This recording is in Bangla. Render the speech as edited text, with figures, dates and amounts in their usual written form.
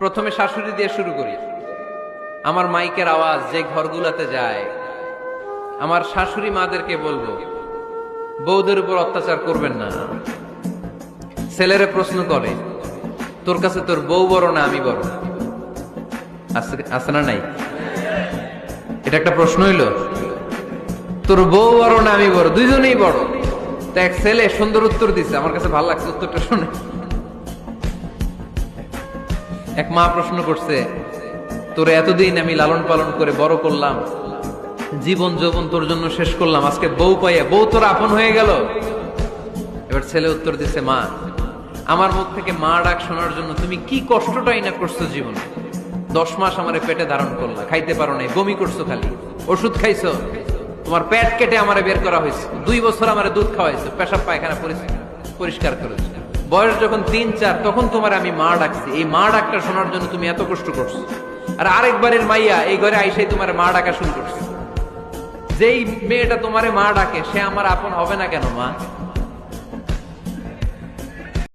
প্রথমে শাশুড়ি দিয়ে শুরু করি। আমার মাইকের আওয়াজ যে ঘরগুলাতে যায়, আমার শাশুড়ি মাদেরকে বলবো, বউদের উপর অত্যাচার করবেন না। ছেলেরে প্রশ্ন করে, তোর কাছে তোর বউ বড় না আমি বড়? আছে না নাই? এটা একটা প্রশ্ন হইল। তোর বউ বড় না আমি বড়? দুইজনেই বড়। তো এক ছেলে সুন্দর উত্তর দিছে, আমার কাছে ভালো লাগছে উত্তরটা শুনে। এক মা প্রশ্ন করছে, তোরে এতদিন আমি লালন পালন করে বড় করলাম, জীবন যৌবন তোর জন্য শেষ করলাম, আজকে বউ পাইয়া বউ তোর আপন হয়ে গেল? এবার ছেলে উত্তর দিছে, মা, আমার মুখ থেকে মা ডাক শোনার জন্য তুমি কি কষ্টটাই না করছো জীবনে। 10 মাস আমারে পেটে ধারণ করলা, খাইতে পারো নাই, বমি করছো, খালি ওষুধ খাইছো, তোমার পেট কেটে আমারে বের করা হয়েছে, 2 বছর আমারে দুধ খাওয়াইছো, পেশাব পায়খানা পরিষ্কার করেছো, বয়স যখন 3-4 তখন তোমার আমি মা ডাকছি। এই মা ডাকটা শোনার জন্য তুমি এত কষ্ট করছো, আর আরেকবারের মাইয়া এই ঘরে আইসাই তোমার মা ডাকা শুরু করছে। যেই মেয়েটা তোমারে মা ডাকে সে আমার আপন হবে না কেন মা?